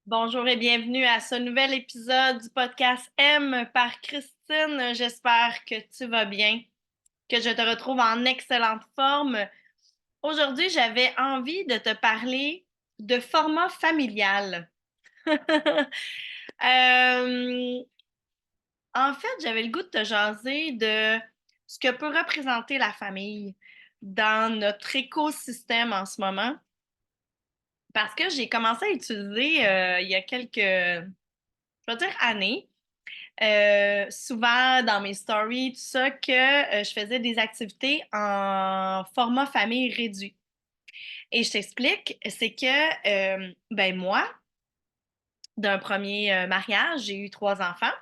Bonjour et bienvenue à ce nouvel épisode du podcast M par Christine. J'espère que tu vas bien, que je te retrouve en excellente forme. Aujourd'hui, j'avais envie de te parler de format familial. Euh, En fait, j'avais le goût de te jaser de ce que peut représenter la famille dans notre écosystème en ce moment, parce que j'ai commencé à utiliser il y a quelques, je vais dire années, souvent dans mes stories, tout ça, que je faisais des activités en format famille réduit. Et je t'explique, c'est que, ben moi, d'un premier mariage, j'ai eu 3 enfants.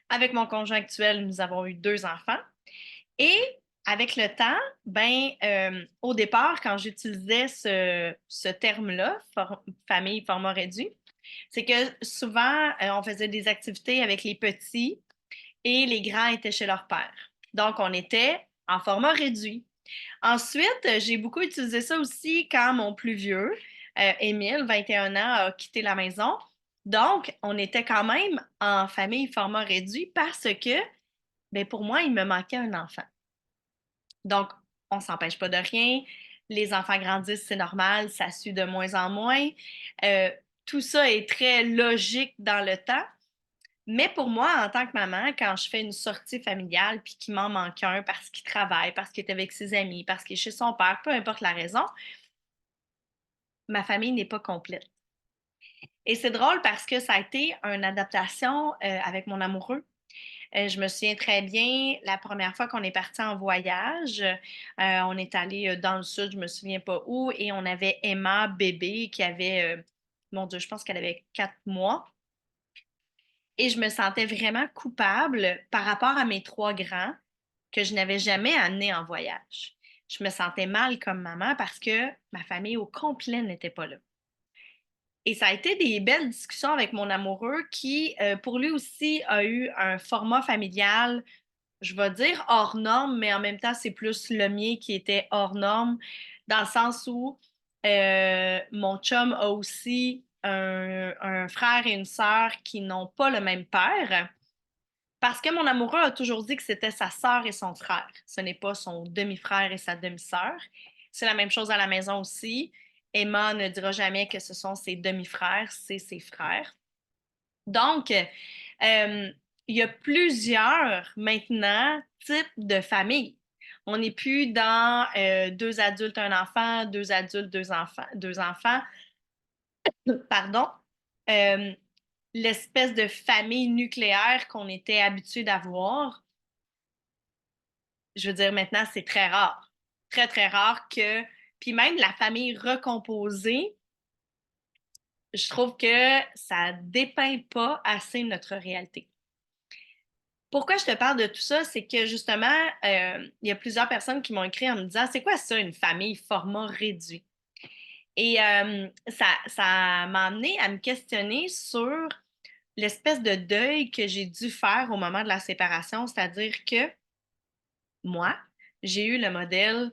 Avec mon conjoint actuel, nous avons eu 2 enfants. Et avec le temps, au départ, quand j'utilisais ce terme-là, famille format réduit, c'est que souvent, on faisait des activités avec les petits et les grands étaient chez leur père. Donc, on était en format réduit. Ensuite, j'ai beaucoup utilisé ça aussi quand mon plus vieux, Émile, 21 ans, a quitté la maison. Donc, on était quand même en famille format réduit parce que, ben, pour moi, il me manquait un enfant. Donc, on ne s'empêche pas de rien. Les enfants grandissent, c'est normal, ça suit de moins en moins. Euh, Tout ça est très logique dans le temps. Mais pour moi, en tant que maman, quand je fais une sortie familiale puis qu'il m'en manque un parce qu'il travaille, parce qu'il est avec ses amis, parce qu'il est chez son père, peu importe la raison, ma famille n'est pas complète. Et c'est drôle parce que ça a été une adaptation avec mon amoureux. Je me souviens très bien la première fois qu'on est parti en voyage. On est allé dans le sud, je me souviens pas où, et on avait Emma, bébé, qui avait, mon Dieu, je pense qu'elle avait 4 mois. Et je me sentais vraiment coupable par rapport à mes 3 grands que je n'avais jamais amenés en voyage. Je me sentais mal comme maman parce que ma famille au complet n'était pas là. Et ça a été des belles discussions avec mon amoureux qui, pour lui aussi, a eu un format familial, je vais dire hors norme, mais en même temps, c'est plus le mien qui était hors norme, dans le sens où mon chum a aussi un frère et une sœur qui n'ont pas le même père. Parce que mon amoureux a toujours dit que c'était sa sœur et son frère. Ce n'est pas son demi-frère et sa demi-sœur. C'est la même chose à la maison aussi. Emma ne dira jamais que ce sont ses demi-frères, c'est ses frères. Donc, il y a plusieurs maintenant types de familles. On n'est plus dans 2 adultes, un enfant, 2 adultes, 2 enfants, pardon. Euh, L'espèce de famille nucléaire qu'on était habitué d'avoir, je veux dire, maintenant, c'est très rare. Très, très rare que. Puis même la famille recomposée, je trouve que ça dépeint pas assez notre réalité. Pourquoi je te parle de tout ça? C'est que justement, il y a plusieurs personnes qui m'ont écrit en me disant, c'est quoi ça, une famille format réduit? Et ça m'a amené à me questionner sur l'espèce de deuil que j'ai dû faire au moment de la séparation, c'est-à-dire que moi, j'ai eu le modèle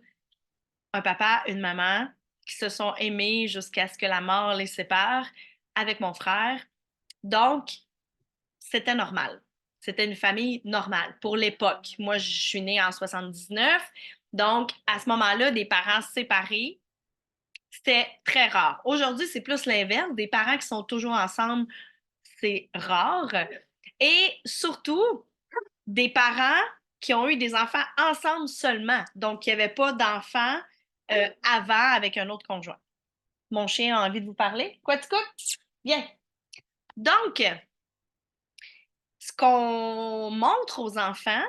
un papa, une maman qui se sont aimés jusqu'à ce que la mort les sépare avec mon frère. Donc, c'était normal. C'était une famille normale pour l'époque. Moi, je suis née en 79. Donc, à ce moment-là, des parents séparés, c'était très rare. Aujourd'hui, c'est plus l'inverse. Des parents qui sont toujours ensemble, c'est rare. Et surtout, des parents qui ont eu des enfants ensemble seulement. Donc, il n'y avait pas d'enfants avant avec un autre conjoint. Mon chien a envie de vous parler. Quoi, tu coques? Viens. Donc, ce qu'on montre aux enfants,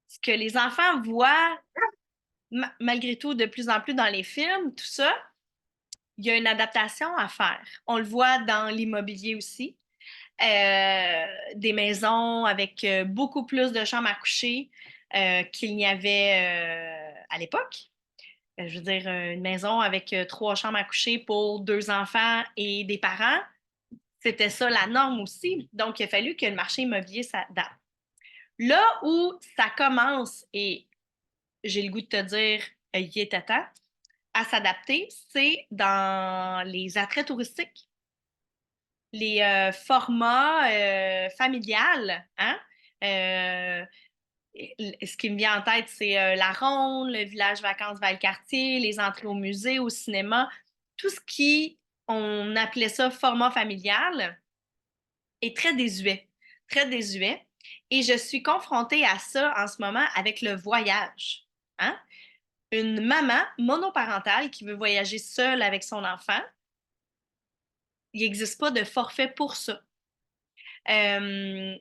ce que les enfants voient malgré tout de plus en plus dans les films, tout ça, il y a une adaptation à faire. On le voit dans l'immobilier aussi. Des maisons avec beaucoup plus de chambres à coucher qu'il n'y avait à l'époque. Je veux dire, une maison avec 3 chambres à coucher pour 2 enfants et des parents, c'était ça la norme aussi. Donc, il a fallu que le marché immobilier s'adapte. Là où ça commence, et j'ai le goût de te dire, il était temps, à s'adapter, c'est dans les attraits touristiques. les formats familiales, hein? Euh, Ce qui me vient en tête, c'est la ronde, le village vacances Valcartier, les entrées au musée, au cinéma, tout ce qui, on appelait ça format familial, est très désuet, très désuet. Et je suis confrontée à ça en ce moment avec le voyage. Hein? Une maman monoparentale qui veut voyager seule avec son enfant, il n'existe pas de forfait pour ça. Euh,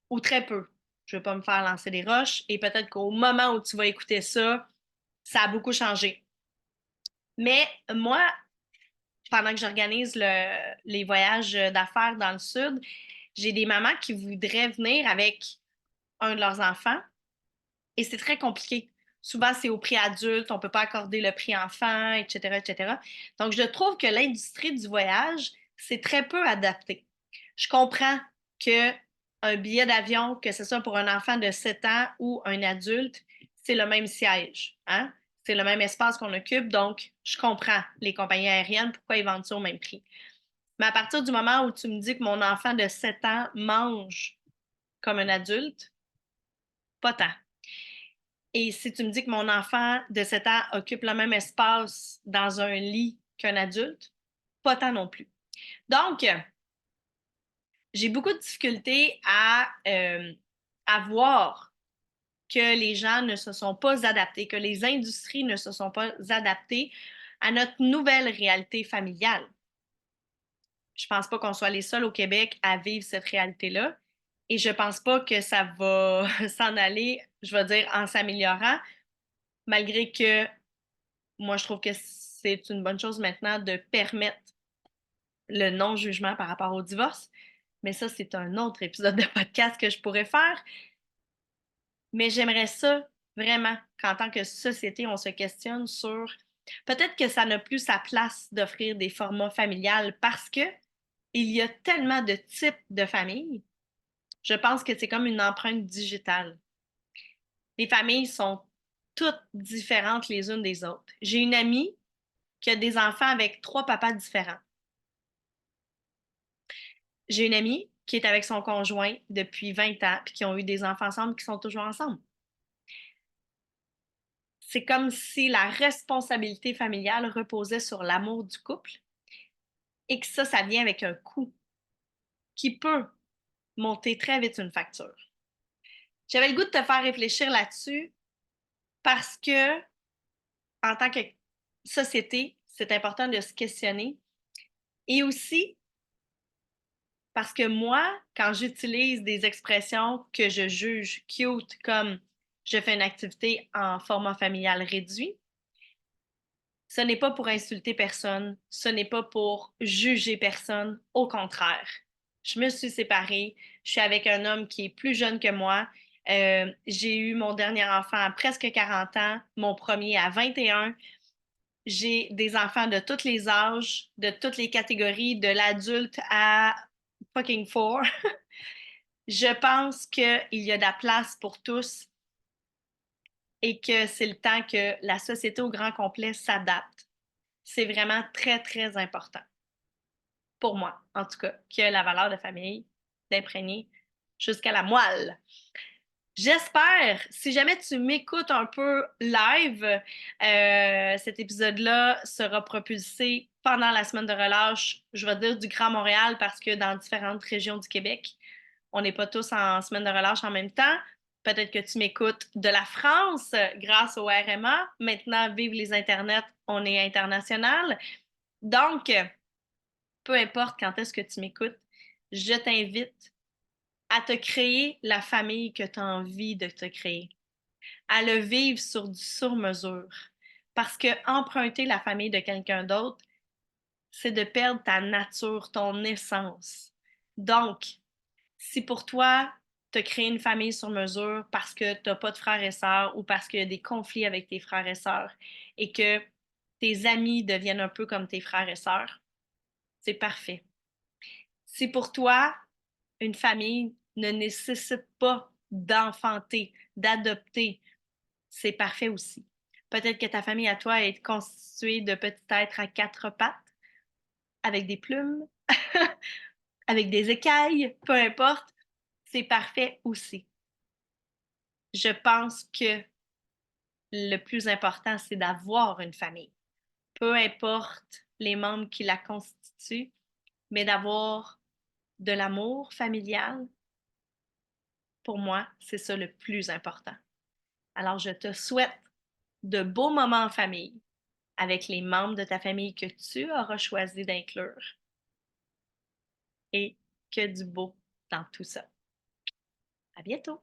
ou très peu. Je ne veux pas me faire lancer des roches et peut-être qu'au moment où tu vas écouter ça, ça a beaucoup changé. Mais moi, pendant que j'organise les voyages d'affaires dans le sud, j'ai des mamans qui voudraient venir avec un de leurs enfants et c'est très compliqué. Souvent, c'est au prix adulte, on ne peut pas accorder le prix enfant, etc., etc. Donc, je trouve que l'industrie du voyage, c'est très peu adapté. Je comprends que un billet d'avion, que ce soit pour un enfant de 7 ans ou un adulte, c'est le même siège, hein? C'est le même espace qu'on occupe, donc je comprends les compagnies aériennes, pourquoi ils vendent ça au même prix. Mais à partir du moment où tu me dis que mon enfant de 7 ans mange comme un adulte, pas tant. Et si tu me dis que mon enfant de 7 ans occupe le même espace dans un lit qu'un adulte, pas tant non plus. Donc, j'ai beaucoup de difficultés à voir que les gens ne se sont pas adaptés, que les industries ne se sont pas adaptées à notre nouvelle réalité familiale. Je pense pas qu'on soit les seuls au Québec à vivre cette réalité-là. Et je pense pas que ça va s'en aller, je vais dire, en s'améliorant, malgré que moi, je trouve que c'est une bonne chose maintenant de permettre le non-jugement par rapport au divorce. Mais ça, c'est un autre épisode de podcast que je pourrais faire. Mais j'aimerais ça vraiment qu'en tant que société, on se questionne sur peut-être que ça n'a plus sa place d'offrir des formats familiales parce que il y a tellement de types de familles. Je pense que c'est comme une empreinte digitale. Les familles sont toutes différentes les unes des autres. J'ai une amie qui a des enfants avec 3 papas différents. J'ai une amie qui est avec son conjoint depuis 20 ans puis qui ont eu des enfants ensemble qui sont toujours ensemble. C'est comme si la responsabilité familiale reposait sur l'amour du couple et que ça vient avec un coût qui peut monter très vite une facture. J'avais le goût de te faire réfléchir là-dessus parce que, en tant que société, c'est important de se questionner et aussi parce que moi, quand j'utilise des expressions que je juge cute comme je fais une activité en format familial réduit, ce n'est pas pour insulter personne, ce n'est pas pour juger personne, au contraire. Je me suis séparée, je suis avec un homme qui est plus jeune que moi. J'ai eu mon dernier enfant à presque 40 ans, mon premier à 21. J'ai des enfants de tous les âges, de toutes les catégories, de l'adulte à fucking four. Je pense qu'il y a de la place pour tous et que c'est le temps que la société au grand complet s'adapte. C'est vraiment très, très important. Pour moi, en tout cas, qui a la valeur de famille, d'imprégner jusqu'à la moelle. J'espère, si jamais tu m'écoutes un peu live, cet épisode-là sera propulsé pendant la semaine de relâche, je vais dire du Grand Montréal parce que dans différentes régions du Québec, on n'est pas tous en semaine de relâche en même temps. Peut-être que tu m'écoutes de la France grâce au RMA. Maintenant, vive les internets, on est international. Donc, peu importe quand est-ce que tu m'écoutes, je t'invite à te créer la famille que tu as envie de te créer, à le vivre sur du sur-mesure. Parce que emprunter la famille de quelqu'un d'autre, c'est de perdre ta nature, ton essence. Donc, si pour toi, te créer une famille sur mesure parce que tu n'as pas de frères et sœurs ou parce qu'il y a des conflits avec tes frères et sœurs et que tes amis deviennent un peu comme tes frères et sœurs, c'est parfait. Si pour toi, une famille ne nécessite pas d'enfanter, d'adopter, c'est parfait aussi. Peut-être que ta famille à toi est constituée de petits êtres à 4 pattes, avec des plumes, avec des écailles, peu importe, c'est parfait aussi. Je pense que le plus important, c'est d'avoir une famille. Peu importe les membres qui la constituent, mais d'avoir de l'amour familial, pour moi, c'est ça le plus important. Alors, je te souhaite de beaux moments en famille avec les membres de ta famille que tu auras choisi d'inclure et que du beau dans tout ça. À bientôt!